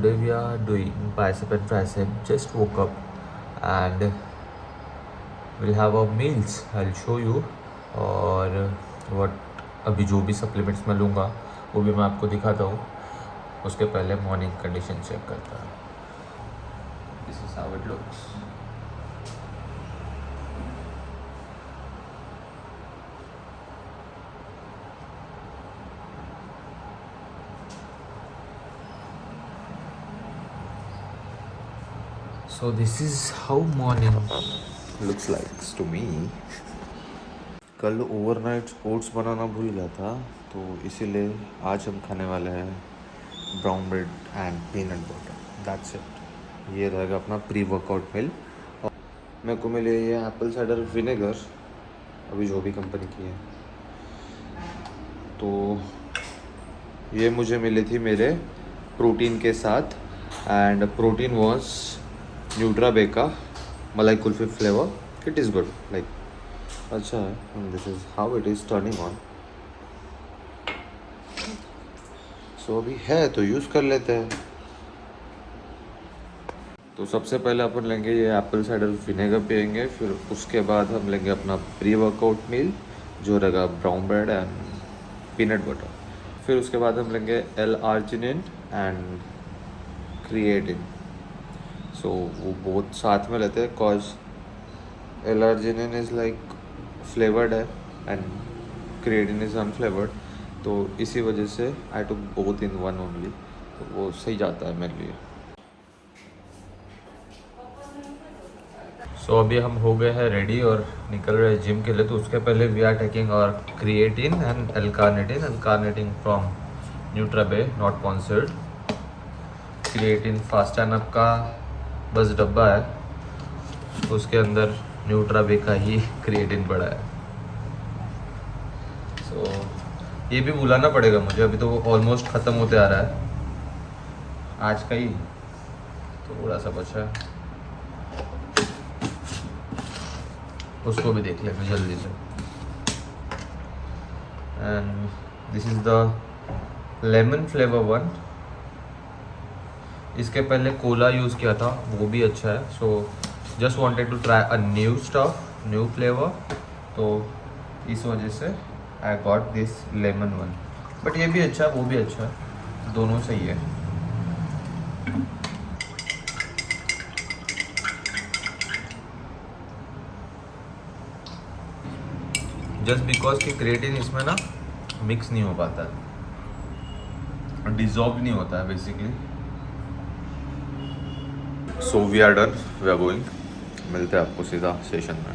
today we are doing bicep and tricep. Just woke up and we'll have our meals. I'll show you. और what अभी जो भी supplements मैं लूँगा वो भी मैं आपको दिखाता हूँ. उसके पहले मॉर्निंग कंडीशन चेक करता हूँ. This is how it looks. So this is how morning looks like to me. कल ओवरनाइट ओट्स बनाना भूल गया था तो इसीलिए आज हम खाने वाले हैं brown bread and peanut butter. That's it. ये रहेगा अपना प्री वर्कआउट मील. और मेरे को मिली ये एप्पल साइडर विनेगर, अभी जो भी कंपनी की है. तो ये मुझे मिली थी मेरे प्रोटीन के साथ एंड प्रोटीन वॉज न्यूट्रा बेका malai kulfi flavour. It is good. Like अच्छा है. This is how it is turning on. So अभी है तो यूज़ कर लेते हैं. तो सबसे पहले अपन लेंगे ये एप्पल साइडर विनेगर पियेंगे. फिर उसके बाद हम लेंगे अपना प्री वर्कआउट मील जो रहेगा brown bread and peanut butter. फिर उसके बाद हम लेंगे L-arginine एंड क्रिएटिन. सो वो बहुत साथ में लेते हैं cause L-arginine is like flavoured है एंड क्रिएटिन इज़ अनफ्लेवर्ड. तो इसी वजह से आई टुक बोथ इन वन ओनली. तो वो सही जाता है मेरे लिए. सो अभी हम हो गए हैं रेडी और निकल रहे हैं जिम के लिए. तो उसके पहले वी आर टेकिंग और creatine and L-carnitine. L-carnitine from Nutrabay, not sponsored. Creatine Fast and Up का बस डब्बा है, उसके अंदर न्यूट्राबे का ही क्रिएटिन पड़ा है. सो ये भी बुलाना पड़ेगा मुझे. अभी तो वो ऑलमोस्ट ख़त्म होते आ रहा है. आज का ही थोड़ा सा बचा है, उसको भी देख लेंगे जल्दी से. And this is the lemon flavour one. इसके पहले कोला यूज़ किया था, वो भी अच्छा है. So just wanted to try a new stuff, new flavour. तो इस वजह से I got this lemon one. But ये भी अच्छा है, वो भी अच्छा है, दोनों सही है. जस्ट बिकॉज कि क्रिएटिन इसमें ना मिक्स नहीं हो पाता है, डिजॉल्व नहीं होता है basically. So we are done, we are going. मिलते हैं आपको सीधा सेशन में.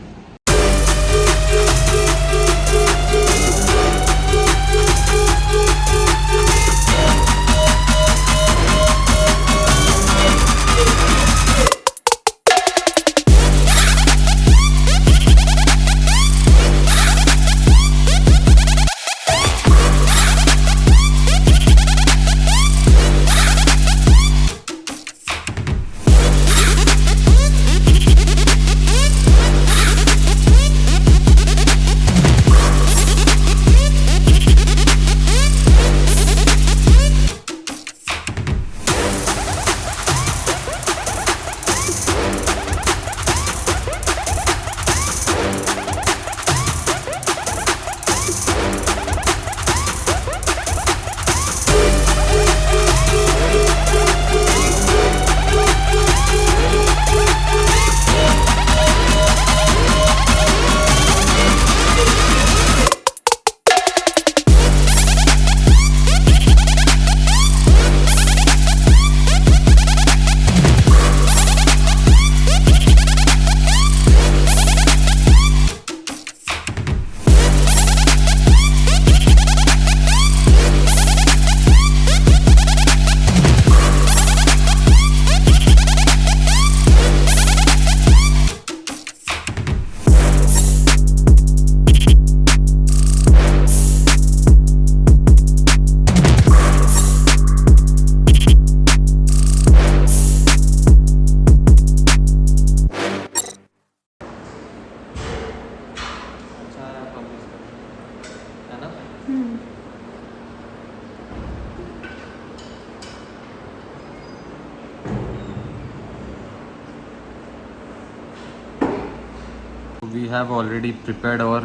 we have already prepared our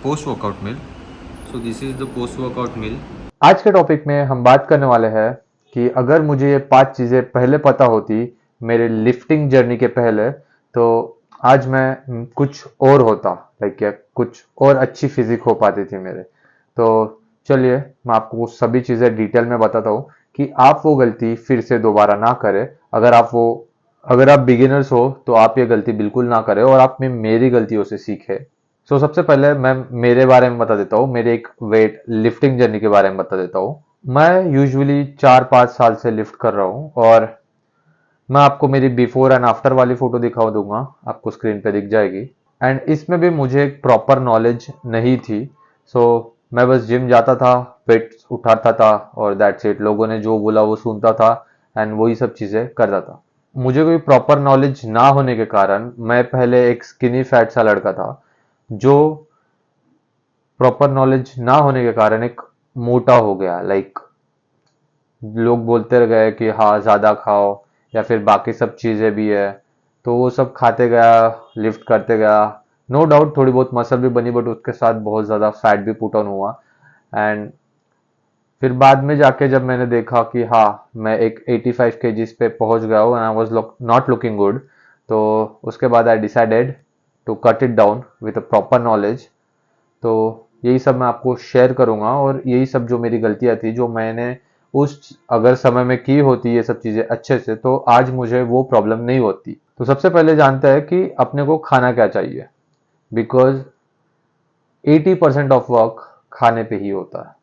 post workout meal. So this is the post workout meal. आज के टॉपिक में हम बात करने वाले हैं कि अगर मुझे ये 5 चीज़ें पहले पता होती मेरे लिफ्टिंग जर्नी के पहले, तो आज मैं कुछ और होता, लाइक कुछ और अच्छी फिजिक हो पाती थी मेरे। तो चलिए मैं आपको सभी चीज़ें डिटेल में बताता हूँ कि आप वो गलती फिर से दोबारा ना करें। अगर आप बिगिनर्स हो तो आप ये गलती बिल्कुल ना करें और आप में मेरी गलतियों से सीखें। सबसे पहले मैं मेरे बारे में बता देता हूँ, मेरे एक वेट लिफ्टिंग जर्नी के बारे में बता देता हूँ। मैं यूजुअली 4-5 साल से लिफ्ट कर रहा हूँ और मैं आपको मेरी बिफोर एंड आफ्टर वाली फोटो दिखा दूंगा, आपको स्क्रीन पे दिख जाएगी। एंड इसमें भी मुझे एक प्रॉपर नॉलेज नहीं थी। सो मैं बस जिम जाता था, वेट्स उठाता था और दैट्स इट। लोगों ने जो बोला वो सुनता था एंड वही सब चीज़ें करता था। मुझे कोई प्रॉपर नॉलेज ना होने के कारण मैं पहले एक स्किनी फैट सा लड़का था, जो प्रॉपर नॉलेज ना होने के कारण एक मोटा हो गया। लाइक लोग बोलते गए कि हाँ ज़्यादा खाओ या फिर बाकी सब चीज़ें भी है, तो वो सब खाते गया, लिफ्ट करते गया। नो डाउट थोड़ी बहुत मसल भी बनी, बट उसके साथ बहुत ज़्यादा फैट भी पुट ऑन हुआ। एंड फिर बाद में जाके जब मैंने देखा कि हाँ मैं एक 85 केजीज पे पहुंच गया हूँ and I was not looking good, तो उसके बाद I decided to cut it down with a proper knowledge. तो यही सब मैं आपको शेयर करूंगा और यही सब जो मेरी गलतियां थी, जो मैंने उस अगर समय में की होती ये सब चीजें अच्छे से, तो आज मुझे वो प्रॉब्लम नहीं होती। तो सबसे पहले जानते हैं कि अपने को खाना क्या चाहिए, बिकॉज 80% ऑफ वर्क खाने पे ही होता है।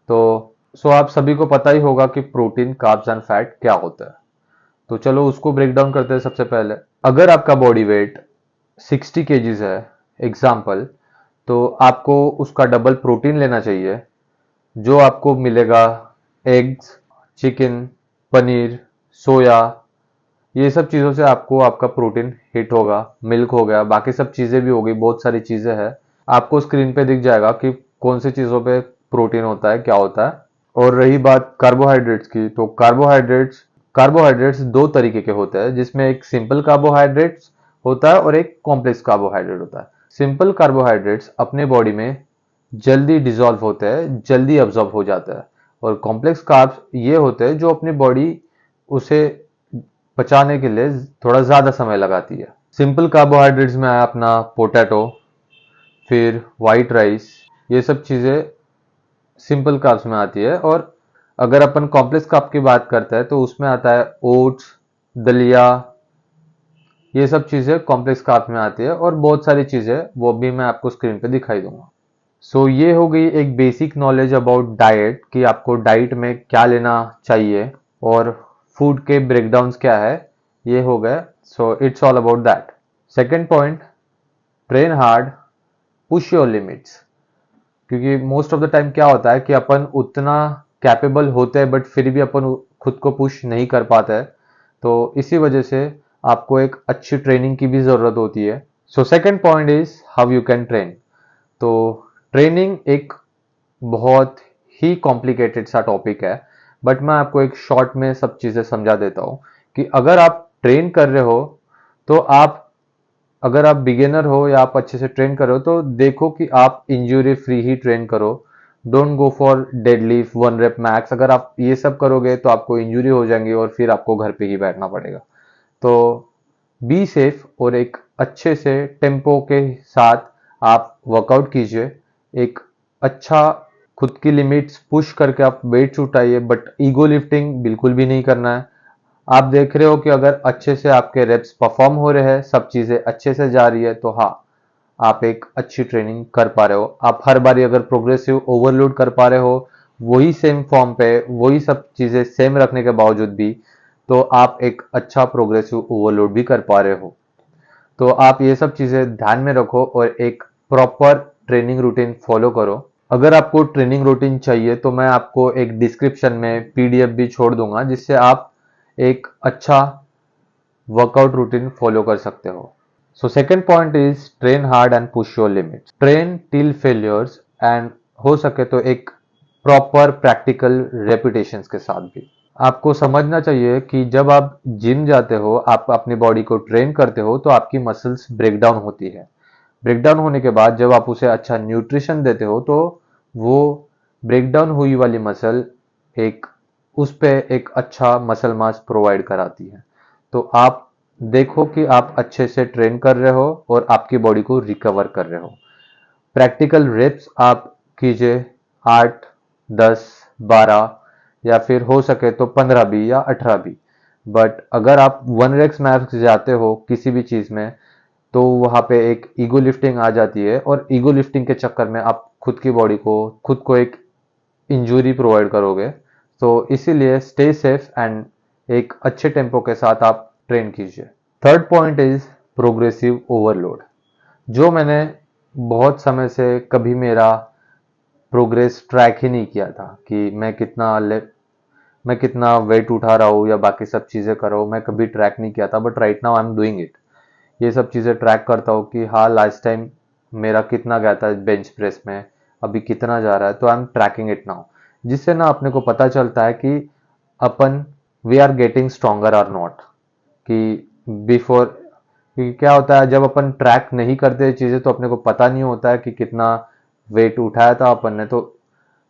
तो आप सभी को पता ही होगा कि प्रोटीन, कार्ब्स एंड फैट क्या होता है। तो चलो उसको ब्रेक डाउन करते हैं। सबसे पहले, अगर आपका बॉडी वेट 60 केजीज है एग्जाम्पल, तो आपको उसका डबल प्रोटीन लेना चाहिए, जो आपको मिलेगा एग्स, चिकन, पनीर, सोया। ये सब चीज़ों से आपको आपका प्रोटीन हिट होगा। मिल्क हो गया, बाकी सब चीज़ें भी हो गई, बहुत सारी चीज़ें हैं। आपको स्क्रीन पे दिख जाएगा कि कौन सी चीज़ों पे प्रोटीन होता है, क्या होता है। और रही बात कार्बोहाइड्रेट्स की, तो कार्बोहाइड्रेट्स दो तरीके के होते हैं, जिसमें एक सिंपल कार्बोहाइड्रेट्स होता है और एक कॉम्प्लेक्स कार्बोहाइड्रेट होता है। सिंपल कार्बोहाइड्रेट्स अपने बॉडी में जल्दी डिसॉल्व होते हैं, जल्दी अब्जॉर्ब हो जाता है। और कॉम्प्लेक्स कार्ब्स ये होते हैं जो अपनी बॉडी उसे पचाने के लिए थोड़ा ज़्यादा समय लगाती है। सिंपल कार्बोहाइड्रेट्स में आया अपना पोटैटो, फिर वाइट राइस, ये सब चीज़ें सिंपल कार्ब्स में आती है। और अगर अपन कॉम्प्लेक्स कार्ब की बात करते हैं तो उसमें आता है ओट्स, दलिया, ये सब चीज़ें कॉम्प्लेक्स कार्ब्स में आती है। और बहुत सारी चीज़ें वो भी मैं आपको स्क्रीन पे दिखाई दूंगा। ये हो गई एक बेसिक नॉलेज अबाउट डाइट, कि आपको डाइट में क्या लेना चाहिए और फूड के ब्रेकडाउन्स क्या है, ये हो गए। It's all about that. Second point, train hard, push your limits. क्योंकि मोस्ट ऑफ द टाइम क्या होता है कि अपन उतना कैपेबल होते हैं बट फिर भी अपन खुद को पुश नहीं कर पाते हैं। तो इसी वजह से आपको एक अच्छी ट्रेनिंग की भी ज़रूरत होती है। Second point is how you can train. तो ट्रेनिंग एक बहुत ही कॉम्प्लिकेटेड सा टॉपिक है, बट मैं आपको एक शॉर्ट में सब चीज़ें समझा देता हूँ कि अगर आप ट्रेन कर रहे हो, तो अगर आप बिगिनर हो या आप अच्छे से ट्रेन कर रहे हो, तो देखो कि आप इंजरी फ्री ही ट्रेन करो। Don't go for deadlift 1 rape max. अगर आप ये सब करोगे तो आपको इंजरी हो जाएंगी और फिर आपको घर पे ही बैठना पड़ेगा। तो बी सेफ और एक अच्छे से टेम्पो के साथ आप वर्कआउट कीजिए। एक अच्छा खुद की लिमिट्स पुश करके आप वेट्स उठाइए, बट ईगो लिफ्टिंग बिल्कुल भी नहीं करना है। आप देख रहे हो कि अगर अच्छे से आपके रेप्स परफॉर्म हो रहे हैं, सब चीज़ें अच्छे से जा रही है, तो हाँ आप एक अच्छी ट्रेनिंग कर पा रहे हो। आप हर बारी अगर प्रोग्रेसिव ओवरलोड कर पा रहे हो, वही सेम फॉर्म पे, वही सब चीज़ें सेम रखने के बावजूद भी, तो आप एक अच्छा प्रोग्रेसिव ओवरलोड भी कर पा रहे हो। तो आप ये सब चीज़ें ध्यान में रखो और एक प्रॉपर ट्रेनिंग रूटीन फॉलो करो। अगर आपको ट्रेनिंग रूटीन चाहिए तो मैं आपको एक डिस्क्रिप्शन में पीडीएफ भी छोड़ दूंगा, जिससे आप एक अच्छा वर्कआउट रूटीन फॉलो कर सकते हो। Second point is train hard and push your limits. Train till failures and हो सके तो एक प्रॉपर प्रैक्टिकल रेपिटेशंस के साथ भी। आपको समझना चाहिए कि जब आप जिम जाते हो, आप अपनी बॉडी को ट्रेन करते हो, तो आपकी मसल्स ब्रेक डाउन होती है। ब्रेकडाउन होने के बाद जब आप उसे अच्छा न्यूट्रिशन देते हो तो वो ब्रेकडाउन हुई वाली मसल एक उस पे एक अच्छा मसल मास प्रोवाइड कराती है। तो आप देखो कि आप अच्छे से ट्रेन कर रहे हो और आपकी बॉडी को रिकवर कर रहे हो। प्रैक्टिकल रेप्स आप कीजिए 8, 10, 12 या फिर हो सके तो 15 भी या 18 भी। बट अगर आप 1 रेप्स मैक्स जाते हो किसी भी चीज में तो वहां पे एक ईगो लिफ्टिंग आ जाती है और ईगो लिफ्टिंग के चक्कर में आप खुद की बॉडी को खुद को एक इंजरी प्रोवाइड करोगे। तो इसीलिए स्टे सेफ एंड एक अच्छे टेम्पो के साथ आप ट्रेन कीजिए। Third point is progressive overload. जो मैंने बहुत समय से कभी मेरा प्रोग्रेस ट्रैक ही नहीं किया था कि मैं कितना वेट उठा रहा हूँ या बाकी सब चीज़ें कर रहा हूँ, मैं कभी ट्रैक नहीं किया था। But right now I am doing it. ये सब चीज़ें ट्रैक करता हूँ कि हाँ लास्ट टाइम मेरा कितना गया था बेंच प्रेस में, अभी कितना जा रहा है, तो I am tracking it now. जिससे ना अपने को पता चलता है कि अपन वी आर गेटिंग स्ट्रोंगर और नॉट। कि बिफोर क्योंकि क्या होता है जब अपन ट्रैक नहीं करते चीज़ें तो अपने को पता नहीं होता है कि कितना वेट उठाया था अपन ने। तो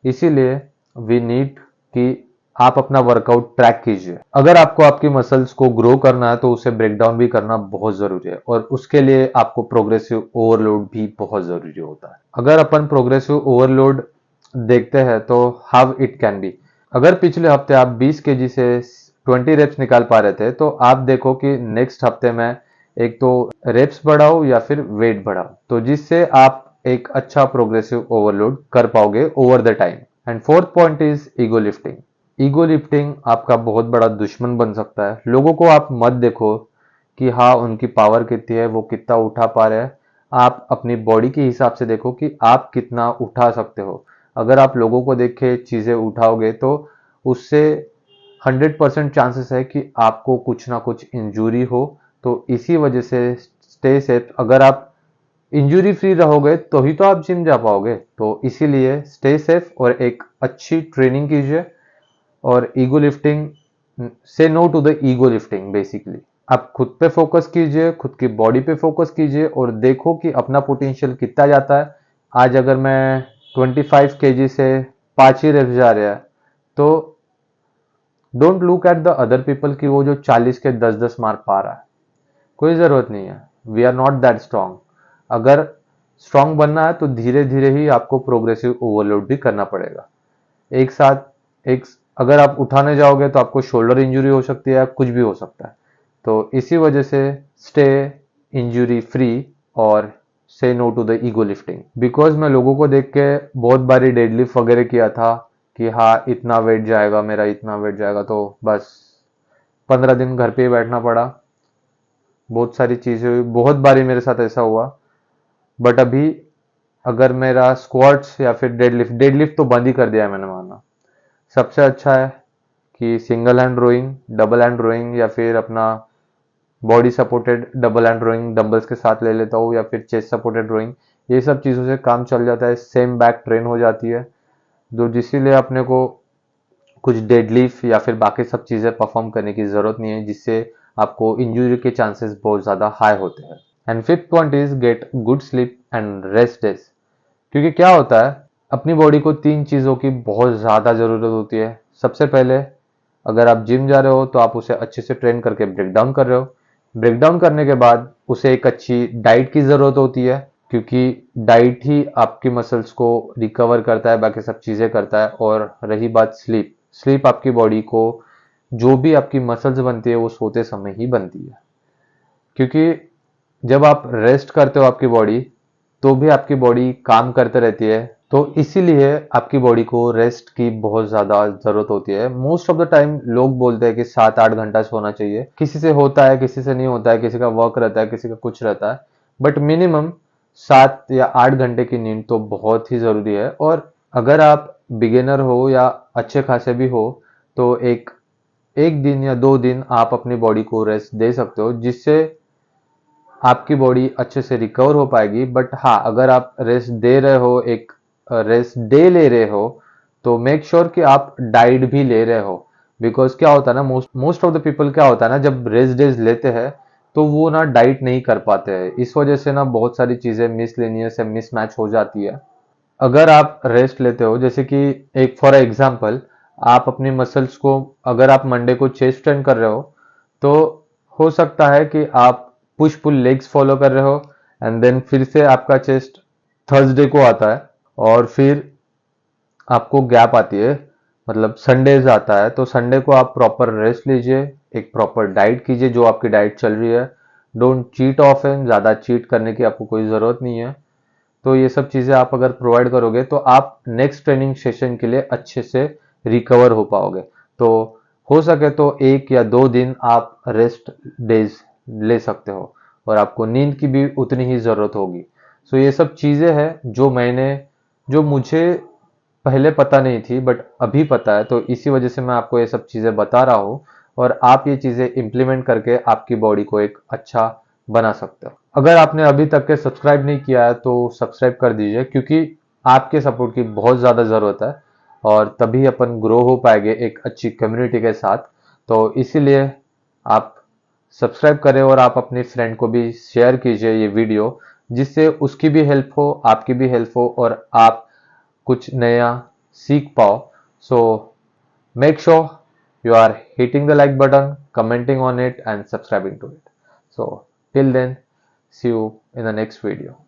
इसीलिए वी नीड कि आप अपना वर्कआउट ट्रैक कीजिए। अगर आपको आपकी मसल्स को ग्रो करना है तो उसे ब्रेक डाउन भी करना बहुत जरूरी है और उसके लिए आपको प्रोग्रेसिव ओवरलोड भी बहुत जरूरी होता है। अगर अपन प्रोग्रेसिव ओवरलोड देखते हैं तो हाउ इट कैन बी। अगर पिछले हफ्ते आप 20 केजी से 20 रेप्स निकाल पा रहे थे तो आप देखो कि नेक्स्ट हफ्ते में एक तो रेप्स बढ़ाओ या फिर वेट बढ़ाओ, तो जिससे आप एक अच्छा प्रोग्रेसिव ओवरलोड कर पाओगे over the time. And fourth point is ego lifting. Ego lifting आपका बहुत बड़ा दुश्मन बन सकता है। लोगों को आप मत देखो कि हाँ उनकी पावर कितनी है, वो कितना उठा पा रहे हैं। आप अपनी बॉडी के हिसाब से देखो कि आप कितना उठा सकते हो। अगर आप लोगों को देख के चीज़ें उठाओगे तो उससे 100% चांसेस है कि आपको कुछ ना कुछ इंजरी हो। तो इसी वजह से स्टे सेफ। अगर आप इंजरी फ्री रहोगे तो ही तो आप जिम जा पाओगे। तो इसीलिए स्टे सेफ और एक अच्छी ट्रेनिंग कीजिए। और ego lifting, say no to the ego lifting. Basically आप खुद पे फोकस कीजिए, खुद की बॉडी पे फोकस कीजिए और देखो कि अपना पोटेंशियल कितना जाता है। आज अगर मैं 25 केजी से 5 ही रेप्स जा रहा है तो don't look at the other people कि वो जो 40 के 10-10 मार पा रहा है। कोई ज़रूरत नहीं है। We are not that strong. अगर स्ट्रांग बनना है तो धीरे धीरे ही आपको प्रोग्रेसिव ओवरलोड भी करना पड़ेगा। एक साथ एक अगर आप उठाने जाओगे तो आपको शोल्डर इंजरी हो सकती है, कुछ भी हो सकता है। तो इसी वजह से स्टे इंजरी फ्री और say no to the ego lifting. Because मैं लोगों को देख के बहुत बारी डेडलिफ्ट वगैरह किया था कि हाँ इतना वेट जाएगा मेरा, इतना वेट जाएगा, तो बस 15 दिन घर पे ही बैठना पड़ा। बहुत सारी चीज़ें हुई, बहुत बारी मेरे साथ ऐसा हुआ। बट अभी अगर मेरा स्क्वाट्स या फिर डेडलिफ्ट तो बंद ही कर दिया है मैंने मानना। सबसे अच्छा है कि single hand rowing, double hand rowing या फिर अपना body supported double hand rowing dumbbells के साथ ले लेता हूँ या फिर चेस्ट सपोर्टेड रोइंग। ये सब चीज़ों से काम चल जाता है, सेम बैक ट्रेन हो जाती है। जो जिसीलिए अपने को कुछ डेडलिफ्ट या फिर बाकी सब चीज़ें परफॉर्म करने की ज़रूरत नहीं है जिससे आपको इंजरी के चांसेस बहुत ज़्यादा हाई होते हैं। And fifth point is get good sleep and rest days. क्योंकि क्या होता है अपनी बॉडी को 3 चीज़ों की बहुत ज़्यादा ज़रूरत होती है। सबसे पहले अगर आप जिम जा रहे हो तो आप उसे अच्छे से ट्रेन करके ब्रेक डाउन कर रहे हो। ब्रेक डाउन करने के बाद उसे एक अच्छी डाइट की ज़रूरत होती है क्योंकि डाइट ही आपकी मसल्स को रिकवर करता है, बाकी सब चीज़ें करता है। और रही बात स्लीप, स्लीप आपकी बॉडी को जो भी आपकी मसल्स बनती है वो सोते समय ही बनती है। क्योंकि जब आप रेस्ट करते हो आपकी बॉडी तो भी आपकी बॉडी काम करते रहती है। तो इसीलिए आपकी बॉडी को रेस्ट की बहुत ज़्यादा ज़रूरत होती है। मोस्ट ऑफ द टाइम लोग बोलते हैं कि 7-8 घंटा सोना चाहिए। किसी से होता है, किसी से नहीं होता है, किसी का वर्क रहता है, किसी का कुछ रहता है। बट मिनिमम 7 या 8 घंटे की नींद तो बहुत ही ज़रूरी है। और अगर आप बिगिनर हो या अच्छे खासे भी हो तो एक एक दिन या 2 दिन आप अपनी बॉडी को रेस्ट दे सकते हो जिससे आपकी बॉडी अच्छे से रिकवर हो पाएगी। बट हाँ अगर आप रेस्ट दे रहे हो, एक रेस्ट डे ले रहे हो तो मेक श्योर कि आप डाइट भी ले रहे हो। बिकॉज क्या होता है ना, मोस्ट ऑफ द पीपल क्या होता है ना, जब रेस्ट डेज लेते हैं तो वो ना डाइट नहीं कर पाते हैं। इस वजह से ना बहुत सारी चीज़ें मिसलेनियस या मिसमैच हो जाती है। अगर आप रेस्ट लेते हो, जैसे कि एक फॉर एग्जांपल आप अपनी मसल्स को, अगर आप मंडे को चेस्ट ट्रेन कर रहे हो, तो हो सकता है कि आप पुश पुल लेग्स फॉलो कर रहे हो एंड देन फिर से आपका चेस्ट थर्सडे को आता है और फिर आपको गैप आती है, मतलब संडेज आता है, तो संडे को आप प्रॉपर रेस्ट लीजिए, एक प्रॉपर डाइट कीजिए जो आपकी डाइट चल रही है। डोंट चीट ऑफ एन, ज़्यादा चीट करने की आपको कोई ज़रूरत नहीं है। तो ये सब चीज़ें आप अगर प्रोवाइड करोगे तो आप नेक्स्ट ट्रेनिंग सेशन के लिए अच्छे से रिकवर हो पाओगे। तो हो सके तो 1 या 2 दिन आप रेस्ट डेज ले सकते हो और आपको नींद की भी उतनी ही ज़रूरत होगी। सो ये सब चीज़ें हैं जो मुझे पहले पता नहीं थी बट अभी पता है, तो इसी वजह से मैं आपको ये सब चीज़ें बता रहा हूँ और आप ये चीज़ें इम्प्लीमेंट करके आपकी बॉडी को एक अच्छा बना सकते हो। अगर आपने अभी तक के सब्सक्राइब नहीं किया है तो सब्सक्राइब कर दीजिए, क्योंकि आपके सपोर्ट की बहुत ज़्यादा ज़रूरत है और तभी अपन ग्रो हो पाएंगे एक अच्छी कम्युनिटी के साथ। तो इसीलिए आप सब्सक्राइब करें और आप अपने फ्रेंड को भी शेयर कीजिए ये वीडियो, जिससे उसकी भी हेल्प हो, आपकी भी हेल्प हो और आप कुछ नया सीख पाओ। So make sure you are hitting the like button, commenting on it and subscribing to it. So till then, see you in the next video.